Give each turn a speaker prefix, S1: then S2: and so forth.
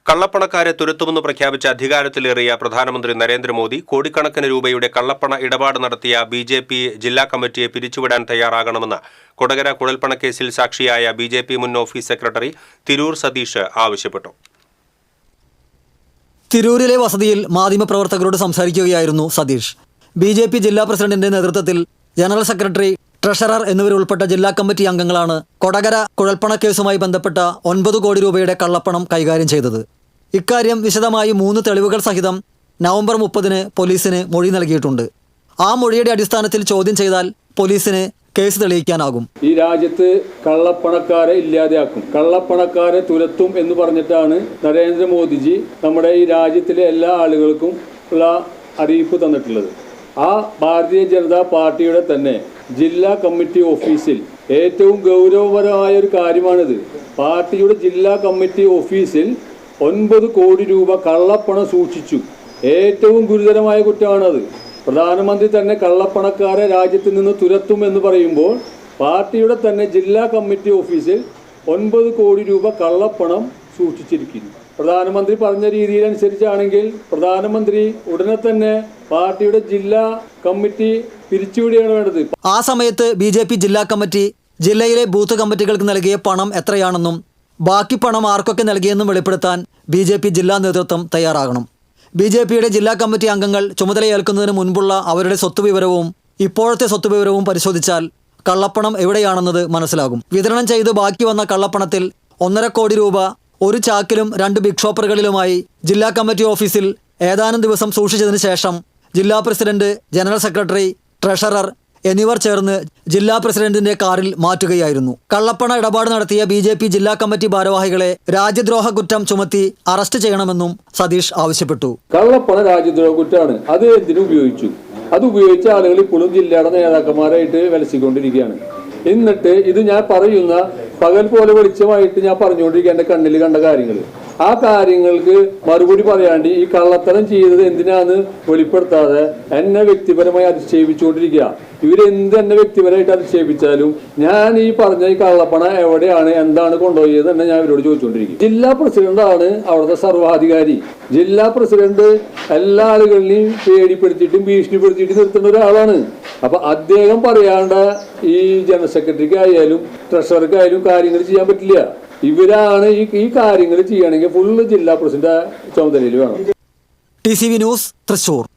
S1: കള്ളപ്പണക്കാരെ തുരത്തുമെന്ന് പ്രഖ്യാപിച്ച അധികാരത്തിലേറിയ പ്രധാനമന്ത്രി നരേന്ദ്രമോദി കോടിക്കണക്കിന് രൂപയുടെ കള്ളപ്പണ ഇടപാട് നടത്തിയ ബിജെപി ജില്ലാ കമ്മിറ്റിയെ പിരിച്ചുവിടാൻ തയ്യാറാകണമെന്ന് കൊടകര കുഴൽപ്പണക്കേസിൽ സാക്ഷിയായ ബിജെപി മുൻ ഓഫീസ് സെക്രട്ടറി തിരൂർ സതീഷ് ആവശ്യപ്പെട്ടു.
S2: തിരൂരിലെ വസതിയിൽ മാധ്യമപ്രവർത്തകരോട് സംസാരിക്കുകയായിരുന്നു സതീഷ്. ബിജെപി ജില്ലാ പ്രസിഡന്റിന്റെ നേതൃത്വത്തിൽ ജനറൽ സെക്രട്ടറി, ട്രഷറർ എന്നിവരുൾപ്പെട്ട ജില്ലാ കമ്മിറ്റി അംഗങ്ങളാണ് കൊടകര കുഴൽപ്പണക്കേസുമായി ബന്ധപ്പെട്ട 9 കോടി രൂപയുടെ കള്ളപ്പണം കൈകാര്യം ചെയ്തത്. ഇക്കാര്യം വിശദമായി 3 തെളിവുകൾ സഹിതം നവംബർ 30-ന് പോലീസിന് മൊഴി നൽകിയിട്ടുണ്ട്. ആ മൊഴിയുടെ അടിസ്ഥാനത്തിൽ ചോദ്യം ചെയ്താൽ പോലീസിന് കേസ് തെളിയിക്കാനാകും.
S3: ഈ രാജ്യത്ത് കള്ളപ്പണക്കാരെ ഇല്ലാതെയാക്കും, കള്ളപ്പണക്കാരെ തുരത്തും എന്ന് പറഞ്ഞിട്ടാണ് നരേന്ദ്രമോദിജി നമ്മുടെ ഈ രാജ്യത്തിലെ എല്ലാ ആളുകൾക്കും ഉള്ള അറിയിപ്പ് തന്നിട്ടുള്ളത്. ആ ഭാരതീയ ജനതാ പാർട്ടിയുടെ തന്നെ ജില്ലാ കമ്മിറ്റി ഓഫീസിൽ ഏറ്റവും ഗൗരവപരമായ ഒരു കാര്യമാണിത്. പാർട്ടിയുടെ ജില്ലാ കമ്മിറ്റി ഓഫീസിൽ 9 കോടി രൂപ കള്ളപ്പണം സൂക്ഷിച്ചു. ഏറ്റവും ഗുരുതരമായ കുറ്റമാണത്. പ്രധാനമന്ത്രി തന്നെ കള്ളപ്പണക്കാരെ രാജ്യത്ത് നിന്ന് തുരത്തുമെന്ന് പറയുമ്പോൾ പാർട്ടിയുടെ തന്നെ ജില്ലാ കമ്മിറ്റി ഓഫീസിൽ 9 കോടി രൂപ കള്ളപ്പണം സൂക്ഷിച്ചിരിക്കുന്നു. പ്രധാനമന്ത്രി പറഞ്ഞ രീതിയിലനുസരിച്ചാണെങ്കിൽ പ്രധാനമന്ത്രി ഉടനെ തന്നെ പാർട്ടിയുടെ ജില്ലാ കമ്മിറ്റി പിരിച്ചുവിടുകയാണ് വേണ്ടത്.
S2: ആ സമയത്ത് ബിജെപി ജില്ലാ കമ്മിറ്റി ജില്ലയിലെ ബൂത്ത് കമ്മിറ്റികൾക്ക് നൽകിയ പണം എത്രയാണെന്നും ബാക്കി പണം ആർക്കൊക്കെ നൽകിയെന്നും വെളിപ്പെടുത്താൻ ബിജെപി ജില്ലാ നേതൃത്വം തയ്യാറാകണം. ബിജെപിയുടെ ജില്ലാ കമ്മിറ്റി അംഗങ്ങൾ ചുമതലയേൽക്കുന്നതിന് മുൻപുള്ള അവരുടെ സ്വത്തുവിവരവും ഇപ്പോഴത്തെ സ്വത്തുവിവരവും പരിശോധിച്ചാൽ കള്ളപ്പണം എവിടെയാണെന്നത് മനസ്സിലാകും. വിതരണം ചെയ്ത് ബാക്കി വന്ന കള്ളപ്പണത്തിൽ 1.5 കോടി രൂപ ഒരു ചാക്കിലും 2 ബിഗ് ഷോപ്പറുകളിലുമായി ജില്ലാ കമ്മിറ്റി ഓഫീസിൽ ഏതാനും ദിവസം സൂക്ഷിച്ചതിന് ശേഷം ജില്ലാ പ്രസിഡന്റ്, ജനറൽ സെക്രട്ടറി, ട്രഷറർ എന്നിവർ ചേർന്ന് ജില്ലാ പ്രസിഡന്റിന്റെ കാറിൽ മാറ്റുകയായിരുന്നു. കള്ളപ്പണ ഇടപാട് നടത്തിയ ബിജെപി ജില്ലാ കമ്മിറ്റി ഭാരവാഹികളെ രാജ്യദ്രോഹ കുറ്റം ചുമത്തി അറസ്റ്റ് ചെയ്യണമെന്നും സതീഷ് ആവശ്യപ്പെട്ടു.
S3: കള്ളപ്പണ രാജ്യദ്രോഹ കുറ്റമാണ്. അത് എന്തിനു ഉപയോഗിച്ചു? അത് ഉപയോഗിച്ച ആളുകൾ ഇപ്പോഴും ജില്ലയുടെ നേതാക്കന്മാരായിട്ട് വിലസിക്കൊണ്ടിരിക്കുകയാണ്. എന്നിട്ട് ഇത് ഞാൻ പറയുന്ന പകൽ പോലെ വെളിച്ചമായിട്ട് ഞാൻ പറഞ്ഞുകൊണ്ടിരിക്കുക എൻ്റെ കണ്ണിൽ കണ്ട കാര്യങ്ങൾ. ആ കാര്യങ്ങൾക്ക് മറുപടി പറയാണ്ട് ഈ കള്ളത്തരം ചെയ്തത് എന്തിനാന്ന് വെളിപ്പെടുത്താതെ എന്നെ വ്യക്തിപരമായി അധിക്ഷേപിച്ചുകൊണ്ടിരിക്കുക. ഇവരെന്ത് എന്നെ വ്യക്തിപരമായിട്ട് അധിക്ഷേപിച്ചാലും ഞാൻ ഈ പറഞ്ഞ ഈ കള്ളപ്പണം എവിടെയാണ്, എന്താണ് കൊണ്ടുപോയത് എന്ന് ഞാൻ ഇവരോട് ചോദിച്ചുകൊണ്ടിരിക്കും. ജില്ലാ പ്രസിഡന്റാണ് അവിടുത്തെ സർവാധികാരി. ജില്ലാ പ്രസിഡന്റ് എല്ലാ ആളുകളെയും പേടിപ്പെടുത്തിയിട്ടും ഭീഷണിപ്പെടുത്തിയിട്ട് നിർത്തുന്ന ഒരാളാണ്. അപ്പൊ അദ്ദേഹം പറയാണ്ട് ഈ ജനറൽ സെക്രട്ടറിക്കായാലും ട്രഷറർക്കായാലും കാര്യങ്ങൾ ചെയ്യാൻ പറ്റില്ല. ഇവരാണ് ഈ കാര്യങ്ങൾ ചെയ്യണമെങ്കിൽ ഫുള്ള് ജില്ലാ പ്രസിഡന്റ് ചുമതലയിൽ വേണം.
S2: TCV news, Thrissur.